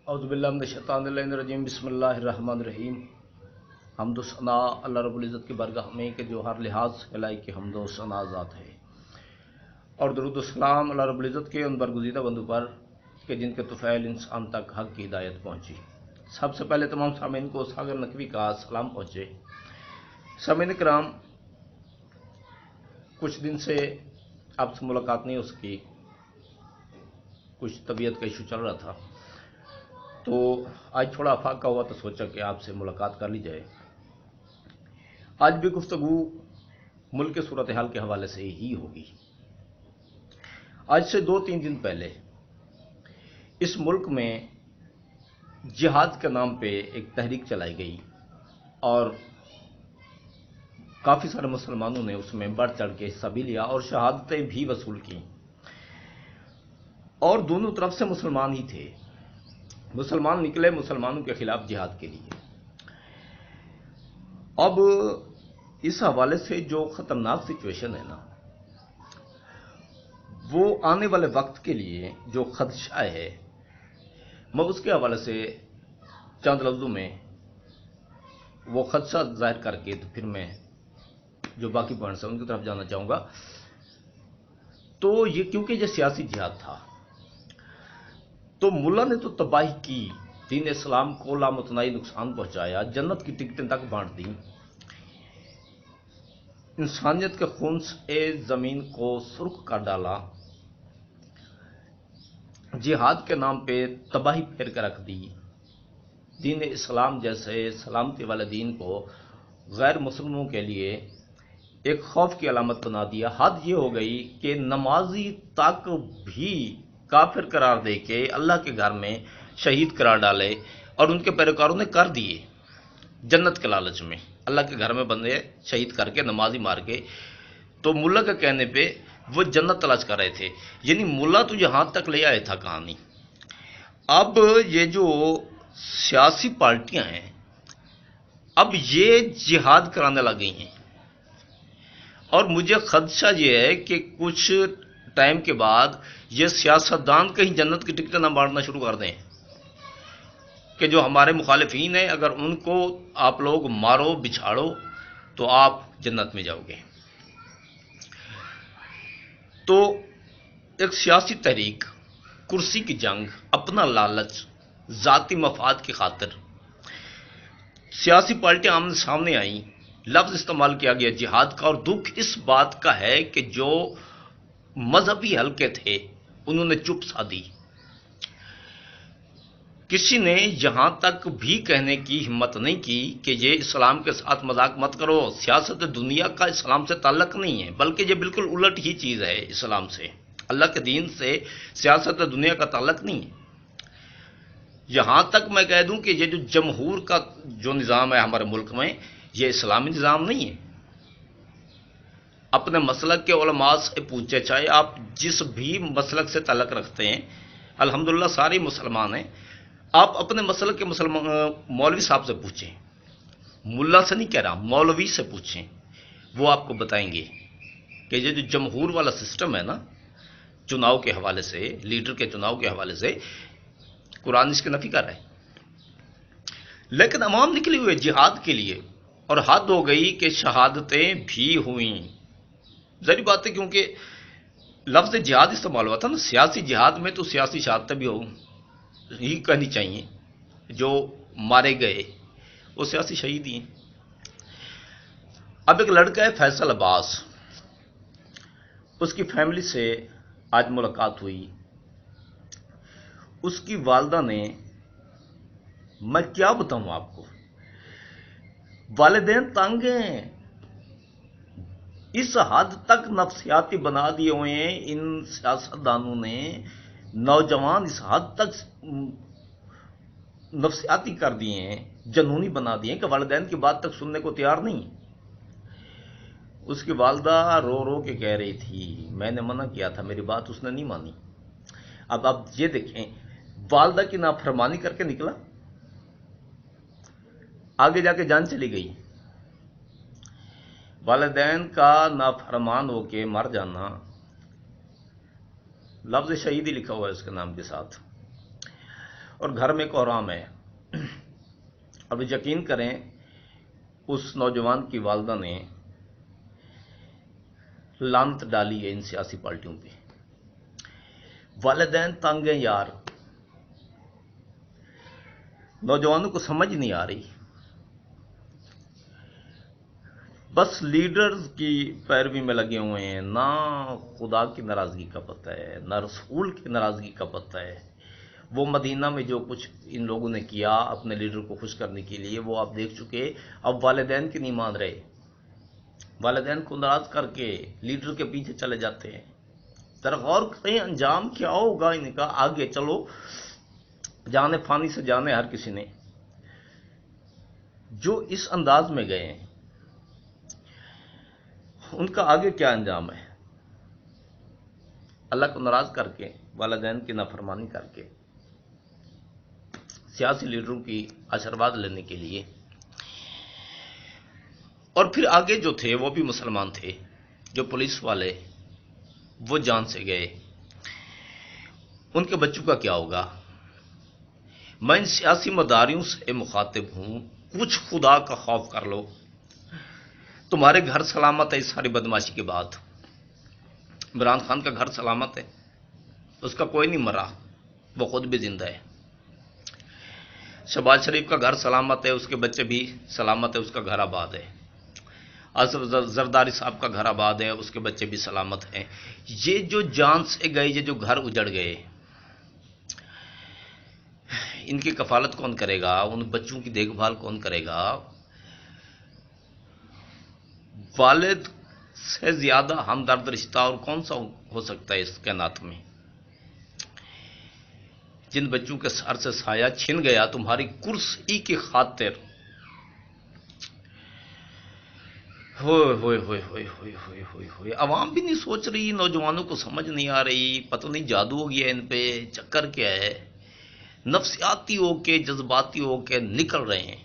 اعوذ باللہ من الشیطان الرجیم بسم اللہ الرحمن الرحیم حمد و ثنا اللہ رب العزت کی بارگاہ میں کہ جو ہر لحاظ سے لائق کے حمد و ثنا ذات ہے، اور درود و سلام اللہ رب العزت کے ان برگزیدہ بندوں پر کہ جن کے طفیل انسان تک حق کی ہدایت پہنچی۔ سب سے پہلے تمام سامعین کو ساگر نقوی کا سلام پہنچے۔ سامعین کرام، کچھ دن سے آپ سے ملاقات نہیں ہو سکی، کچھ طبیعت کا ایشو چل رہا تھا، تو آج تھوڑا افاقہ ہوا تو سوچا کہ آپ سے ملاقات کر لی جائے۔ آج بھی گفتگو ملک کے صورتحال کے حوالے سے ہی ہوگی۔ آج سے 2-3 دن پہلے اس ملک میں جہاد کے نام پہ ایک تحریک چلائی گئی اور کافی سارے مسلمانوں نے اس میں بڑھ چڑھ کے حصہ بھی لیا اور شہادتیں بھی وصول کی، اور دونوں طرف سے مسلمان ہی تھے۔ مسلمان نکلے مسلمانوں کے خلاف جہاد کے لیے۔ اب اس حوالے سے جو خطرناک سچویشن ہے نا، وہ آنے والے وقت کے لیے جو خدشہ ہے، میں اس کے حوالے سے چند لفظوں میں وہ خدشہ ظاہر کر کے تو پھر میں جو باقی پوائنٹس ہیں ان کی طرف جانا چاہوں گا۔ تو یہ کیونکہ یہ سیاسی جہاد تھا، تو ملا نے تو تباہی کی، دین اسلام کو لامتناہی نقصان پہنچایا، جنت کی ٹکٹیں تک بانٹ دیں، انسانیت کے خون سے زمین کو سرخ کر ڈالا، جہاد کے نام پہ تباہی پھیر کر رکھ دی، دین اسلام جیسے سلامتی والے دین کو غیر مسلموں کے لیے ایک خوف کی علامت بنا دیا۔ حد یہ ہو گئی کہ نمازی تک بھی کافر قرار دے کے اللہ کے گھر میں شہید قرار ڈالے، اور ان کے پیروکاروں نے کر دیے جنت کے لالچ میں، اللہ کے گھر میں بندے شہید کر کے نمازی مار کے۔ تو ملا کے کہنے پہ وہ جنت تلاش کر رہے تھے، یعنی ملا تو یہاں تک لے آیا تھا کہانی۔ اب یہ جو سیاسی پارٹیاں ہیں، اب یہ جہاد کرانے لگ گئی ہیں، اور مجھے خدشہ یہ ہے کہ کچھ ٹائم کے بعد یہ سیاستدان کہیں جنت کی ٹکٹیں نہ بانٹنا شروع کر دیں کہ جو ہمارے مخالفین ہیں، اگر ان کو آپ لوگ مارو بچھاڑو تو آپ جنت میں جاؤ گے۔ تو ایک سیاسی تحریک، کرسی کی جنگ، اپنا لالچ، ذاتی مفاد کی خاطر سیاسی پارٹیاں آمنے سامنے آئیں، لفظ استعمال کیا گیا جہاد کا، اور دکھ اس بات کا ہے کہ جو مذہبی حلقے تھے انہوں نے چپ سا دی۔ کسی نے یہاں تک بھی کہنے کی ہمت نہیں کی کہ یہ اسلام کے ساتھ مذاق مت کرو، سیاست دنیا کا اسلام سے تعلق نہیں ہے، بلکہ یہ بالکل الٹ ہی چیز ہے اسلام سے، اللہ کے دین سے سیاست دنیا کا تعلق نہیں ہے۔ یہاں تک میں کہہ دوں کہ یہ جو جمہور کا جو نظام ہے ہمارے ملک میں، یہ اسلامی نظام نہیں ہے۔ اپنے مسلک کے علماء سے پوچھے، چاہے آپ جس بھی مسلک سے تعلق رکھتے ہیں، الحمدللہ سارے مسلمان ہیں، آپ اپنے مسلک کے مولوی صاحب سے پوچھیں، ملا سے نہیں کہہ رہا، مولوی سے پوچھیں، وہ آپ کو بتائیں گے کہ یہ جو جمہور والا سسٹم ہے نا، چناؤ کے حوالے سے، لیڈر کے چناؤ کے حوالے سے، قرآن اس کی نفی کر رہا ہے۔ لیکن عوام نکلی ہوئے جہاد کے لیے، اور حد ہو گئی کہ شہادتیں بھی ہوئیں۔ ظاہری بات ہے کیونکہ لفظ جہاد استعمال ہوا تھا نا، سیاسی جہاد میں تو سیاسی شہادتیں بھی ہی کہنی چاہیے۔ جو مارے گئے وہ سیاسی شہید ہی ہیں۔ اب ایک لڑکا ہے فیصل عباس، اس کی فیملی سے آج ملاقات ہوئی۔ اس کی والدہ نے، میں کیا بتاؤں آپ کو، والدین تنگ ہیں، اس حد تک نفسیاتی بنا دیے ہوئے ہیں ان سیاستدانوں نے، نوجوان اس حد تک نفسیاتی کر دیے ہیں، جنونی بنا دیے ہیں کہ والدین کی بات تک سننے کو تیار نہیں۔ اس کی والدہ رو رو کے کہہ رہی تھی، میں نے منع کیا تھا، میری بات اس نے نہیں مانی۔ اب آپ یہ دیکھیں، والدہ کی نافرمانی کر کے نکلا، آگے جا کے جان چلی گئی۔ والدین کا نافرمان ہو کے مر جانا، لفظ شہید ہی لکھا ہوا ہے اس کے نام کے ساتھ۔ اور گھر میں کوہرام ہے۔ اب یقین کریں اس نوجوان کی والدہ نے لعنت ڈالی ہے ان سیاسی پارٹیوں پہ۔ والدین تنگ ہیں یار، نوجوانوں کو سمجھ نہیں آ رہی، بس لیڈرز کی پیروی میں لگے ہوئے ہیں، نہ خدا کی ناراضگی کا پتہ ہے نہ رسول کی ناراضگی کا پتہ ہے۔ وہ مدینہ میں جو کچھ ان لوگوں نے کیا اپنے لیڈر کو خوش کرنے کے لیے وہ آپ دیکھ چکے۔ اب والدین کی نہیں مان رہے، والدین کو ناراض کر کے لیڈر کے پیچھے چلے جاتے ہیں۔ ذرا غور کریں انجام کیا ہوگا ان کا۔ آگے چلو، جانے فانی سے جانے ہر کسی نے، جو اس انداز میں گئے ہیں ان کا آگے کیا انجام ہے؟ اللہ کو ناراض کر کے، والدین کی نافرمانی کر کے، سیاسی لیڈروں کی آشیرواد لینے کے لیے، اور پھر آگے جو تھے وہ بھی مسلمان تھے، جو پولیس والے وہ جان سے گئے، ان کے بچوں کا کیا ہوگا؟ میں ان سیاسی مداریوں سے مخاطب ہوں، کچھ خدا کا خوف کر لو، تمہارے گھر سلامت ہے اس ساری بدماشی کے بعد۔ عمران خان کا گھر سلامت ہے، اس کا کوئی نہیں مرا، وہ خود بھی زندہ ہے۔ شہباز شریف کا گھر سلامت ہے، اس کے بچے بھی سلامت ہے، اس کا گھر آباد ہے۔ آصف زرداری صاحب کا گھر آباد ہے، اس کے بچے بھی سلامت ہیں۔ یہ جو جان سے گئے، یہ جو گھر اجڑ گئے، ان کی کفالت کون کرے گا؟ ان بچوں کی دیکھ بھال کون کرے گا؟ والد سے زیادہ ہمدرد رشتہ اور کون سا ہو سکتا ہے اس کائنات میں؟ جن بچوں کے سر سے سایہ چھن گیا تمہاری کرسی کی خاطر، ہوئے ہوئے ہوئے ہوئے ہوئے ہوئے ہوئے ہوئے، عوام بھی نہیں سوچ رہی، نوجوانوں کو سمجھ نہیں آ رہی، پتہ نہیں جادو ہو گیا ان پہ، چکر کیا ہے، نفسیاتی ہو کے جذباتی ہو کے نکل رہے ہیں۔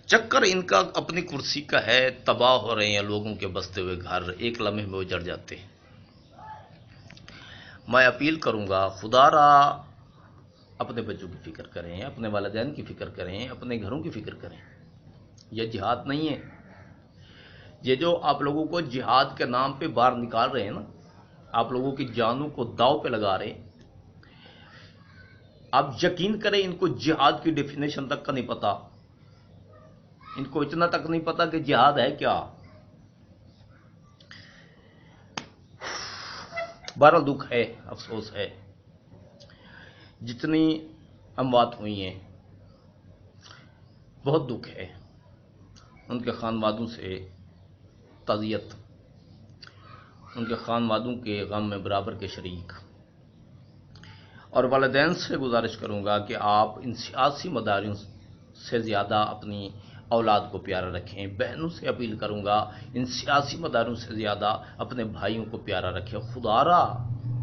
چکر ان کا اپنی کرسی کا ہے، تباہ ہو رہے ہیں لوگوں کے بستے ہوئے گھر، ایک لمحے میں اجڑ جاتے ہیں۔ میں اپیل کروں گا، خدا را اپنے بچوں کی فکر کریں، اپنے والدین کی فکر کریں، اپنے گھروں کی فکر کریں۔ یہ جہاد نہیں ہے، یہ جو آپ لوگوں کو جہاد کے نام پہ باہر نکال رہے ہیں نا، آپ لوگوں کی جانوں کو داؤ پہ لگا رہے ہیں۔ آپ یقین کریں ان کو جہاد کی ڈیفینیشن تک کا نہیں پتا، ان کو اتنا تک نہیں پتا کہ جہاد ہے کیا۔ بہرحال دکھ ہے، افسوس ہے، جتنی اموات ہوئی ہیں بہت دکھ ہے، ان کے خانوادوں سے تعزیت، ان کے خانوادوں کے غم میں برابر کے شریک، اور والدین سے گزارش کروں گا کہ آپ ان سیاسی مداریوں سے زیادہ اپنی اولاد کو پیارا رکھیں۔ بہنوں سے اپیل کروں گا ان سیاسی مداروں سے زیادہ اپنے بھائیوں کو پیارا رکھیں۔ خدا را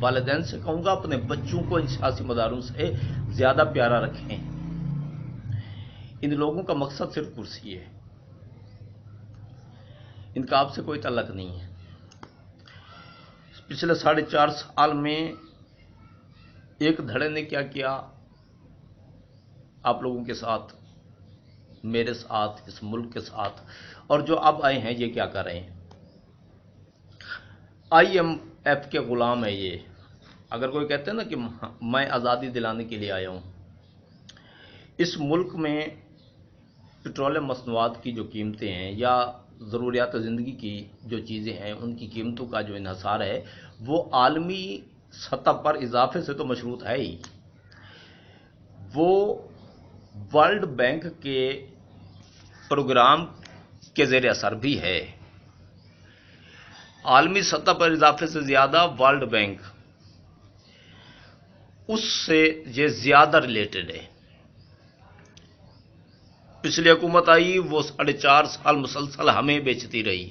والدین سے کہوں گا اپنے بچوں کو ان سیاسی مداروں سے زیادہ پیارا رکھیں۔ ان لوگوں کا مقصد صرف کرسی ہے، ان کا آپ سے کوئی تعلق نہیں ہے۔ پچھلے 4.5 سال میں ایک دھڑے نے کیا کیا آپ لوگوں کے ساتھ، میرے ساتھ، اس ملک کے ساتھ، اور جو اب آئے ہیں یہ کیا کر رہے ہیں؟ IMF کے غلام ہے یہ۔ اگر کوئی کہتے ہیں نا کہ میں آزادی دلانے کے لیے آیا ہوں، اس ملک میں پیٹرولیم مصنوعات کی جو قیمتیں ہیں یا ضروریات زندگی کی جو چیزیں ہیں ان کی قیمتوں کا جو انحصار ہے وہ عالمی سطح پر اضافے سے تو مشروط ہے ہی، وہ ورلڈ بینک کے پروگرام کے زیر اثر بھی ہے۔ عالمی سطح پر اضافے سے زیادہ ورلڈ بینک اس سے یہ زیادہ ریلیٹڈ ہے۔ پچھلی حکومت آئی وہ 4.5 سال مسلسل ہمیں بیچتی رہی،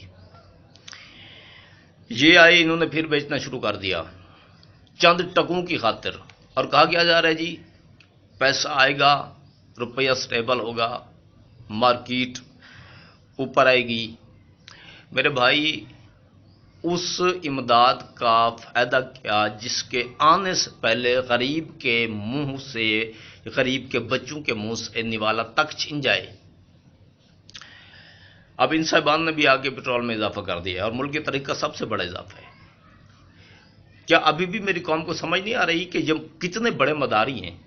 یہ آئے انہوں نے پھر بیچنا شروع کر دیا چند ٹکوں کی خاطر، اور کہا کیا جا رہا ہے جی پیسہ آئے گا، روپیہ سٹیبل ہوگا، مارکیٹ اوپر آئے گی۔ میرے بھائی اس امداد کا فائدہ کیا جس کے آنے سے پہلے غریب کے منہ سے، غریب کے بچوں کے منہ سے نوالا تک چھن جائے۔ اب ان صاحبان نے بھی آگے پیٹرول میں اضافہ کر دیا اور ملک کی تاریخ کا سب سے بڑا اضافہ ہے۔ کیا ابھی بھی میری قوم کو سمجھ نہیں آ رہی کہ یہ کتنے بڑے مداری ہیں؟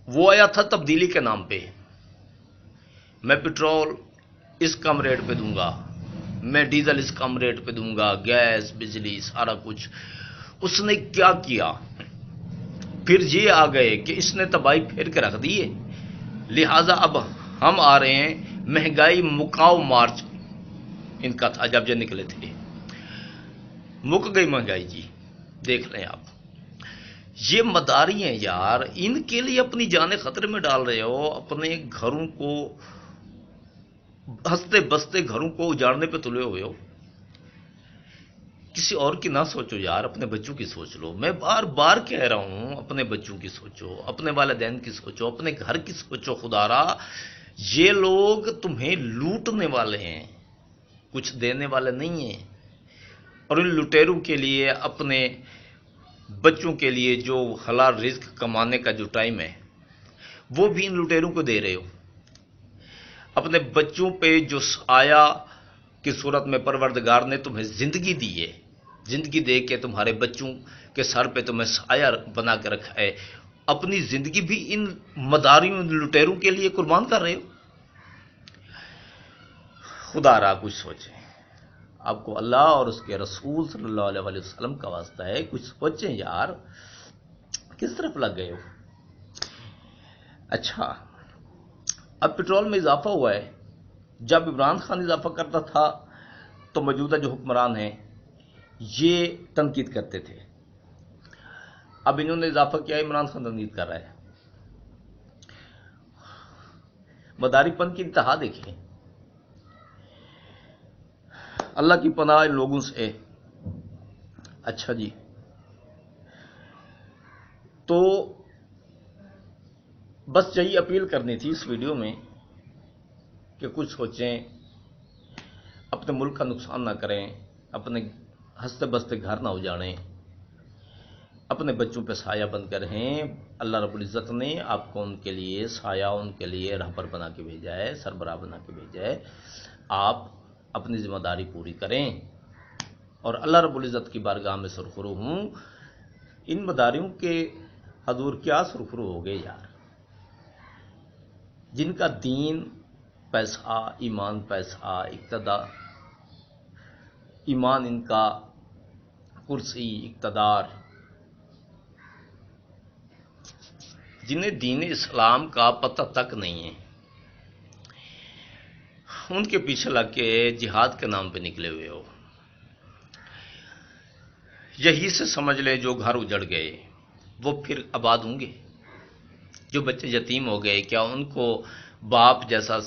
وہ آیا تھا تبدیلی کے نام پہ، میں پیٹرول اس کم ریٹ پہ دوں گا، میں ڈیزل اس کم ریٹ پہ دوں گا، گیس، بجلی، سارا کچھ۔ اس نے کیا کیا؟ پھر یہ آ گئے کہ اس نے تباہی پھیر کے رکھ دی ہے، لہذا اب ہم آ رہے ہیں۔ مہنگائی مکاؤ مارچ ان کا تھا جب یہ نکلے تھے، مک گئی مہنگائی جی، دیکھ لیں آپ۔ یہ مداری ہیں یار، ان کے لیے اپنی جانیں خطرے میں ڈال رہے ہو، اپنے گھروں کو، ہنستے بستے گھروں کو اجاڑنے پہ تلے ہوئے ہو۔ کسی اور کی نہ سوچو یار، اپنے بچوں کی سوچ لو۔ میں بار بار کہہ رہا ہوں، اپنے بچوں کی سوچو، اپنے والدین کی سوچو، اپنے گھر کی سوچو۔ خدا را، یہ لوگ تمہیں لوٹنے والے ہیں، کچھ دینے والے نہیں ہیں۔ اور ان لٹیروں کے لیے، اپنے بچوں کے لیے جو حلال رزق کمانے کا جو ٹائم ہے، وہ بھی ان لٹیروں کو دے رہے ہو۔ اپنے بچوں پہ جو سایہ کی صورت میں پروردگار نے تمہیں زندگی دی ہے، زندگی دے کے تمہارے بچوں کے سر پہ تمہیں سایہ بنا کے رکھا ہے، اپنی زندگی بھی ان مداریوں، ان لٹیروں کے لیے قربان کر رہے ہو۔ خدا را کچھ سوچیں، آپ کو اللہ اور اس کے رسول صلی اللہ علیہ وسلم کا واسطہ ہے، کچھ سوچیں یار، کس طرف لگ گئے ہو؟ اچھا، اب پیٹرول میں اضافہ ہوا ہے۔ جب عمران خان اضافہ کرتا تھا تو موجودہ جو حکمران ہیں یہ تنقید کرتے تھے، اب انہوں نے اضافہ کیا، عمران خان تنقید کر رہا ہے۔ مداری پن کی انتہا دیکھیں، اللہ کی پناہ ان لوگوں سے۔ اچھا جی، تو بس یہی اپیل کرنی تھی اس ویڈیو میں کہ کچھ سوچیں، اپنے ملک کا نقصان نہ کریں، اپنے ہنستے بستے گھر نہ اجاڑیں، اپنے بچوں پہ سایہ بن کر رہیں۔ اللہ رب العزت نے آپ کو ان کے لیے سایہ، ان کے لیے رہبر بنا کے بھیجا ہے، سربراہ بنا کے بھیجا ہے۔ آپ اپنی ذمہ داری پوری کریں اور اللہ رب العزت کی بارگاہ میں سرخرو ہوں۔ ان مداریوں کے حضور کیا سرخرو ہو گئے یار، جن کا دین پیسہ، ایمان پیسہ، اقتدار، ایمان ان کا کرسی، اقتدار، جنہیں دین اسلام کا پتہ تک نہیں ہے، ان کے پیچھے لگ کے جہاد کے نام پہ نکلے ہوئے ہو۔ یہی سے سمجھ لیں جو گھر اجڑ گئے وہ پھر آباد ہوں گے؟ جو بچے یتیم ہو گئے، کیا ان کو باپ جیسا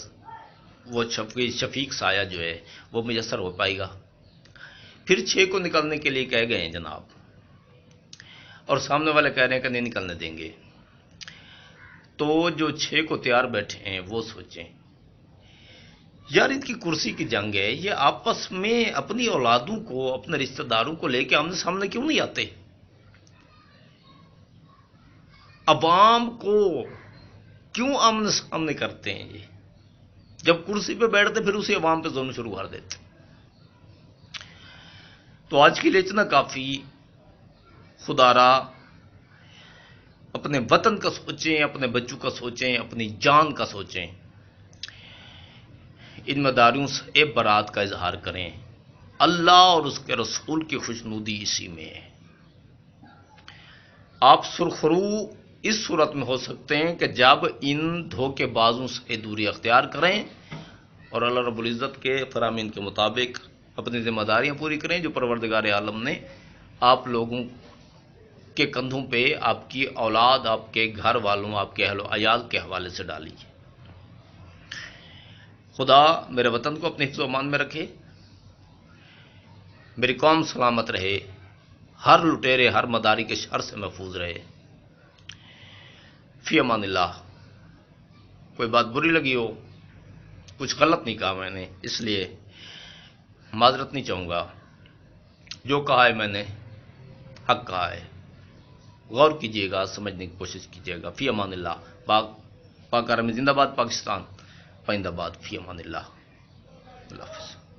وہ شفیق سایہ جو ہے وہ میسر ہو پائے گا؟ پھر 6 کو نکلنے کے لیے کہہ گئے ہیں جناب، اور سامنے والے کہہ رہے ہیں کہ نہیں نکلنے دیں گے۔ تو جو 6 کو تیار بیٹھے ہیں وہ سوچیں یار، ان کی کرسی کی جنگ ہے، یہ آپس میں اپنی اولادوں کو، اپنے رشتہ داروں کو لے کے آمنے سامنے کیوں نہیں آتے؟ عوام کو کیوں آمنے سامنے کرتے ہیں؟ یہ جب کرسی پہ بیٹھتے پھر اسی عوام پہ ظلم شروع کر دیتے۔ تو آج کے لیے اتنا کافی۔ خدا را، اپنے وطن کا سوچیں، اپنے بچوں کا سوچیں، اپنی جان کا سوچیں۔ ان مداریوں سے برات کا اظہار کریں۔ اللہ اور اس کے رسول کی خوشنودی اسی میں ہے۔ آپ سرخرو اس صورت میں ہو سکتے ہیں کہ جب ان دھوکے بازوں سے دوری اختیار کریں اور اللہ رب العزت کے فرامین کے مطابق اپنی ذمہ داریاں پوری کریں جو پروردگار عالم نے آپ لوگوں کے کندھوں پہ، آپ کی اولاد، آپ کے گھر والوں، آپ کے اہل و عیال کے حوالے سے ڈالی۔ خدا میرے وطن کو اپنے حفظ و امان میں رکھے، میری قوم سلامت رہے، ہر لٹیرے، ہر مداری کے شر سے محفوظ رہے۔ فی امان اللہ۔ کوئی بات بری لگی ہو، کچھ غلط نہیں کہا میں نے، اس لیے معذرت نہیں چاہوں گا، جو کہا ہے میں نے حق کہا ہے، غور کیجیے گا، سمجھنے کی کوشش کیجیے گا۔ فی امان اللہ۔ پاک حرم زندہ باد، پاکستان پائندہ باد، فی امان اللہ، اللہ حافظ۔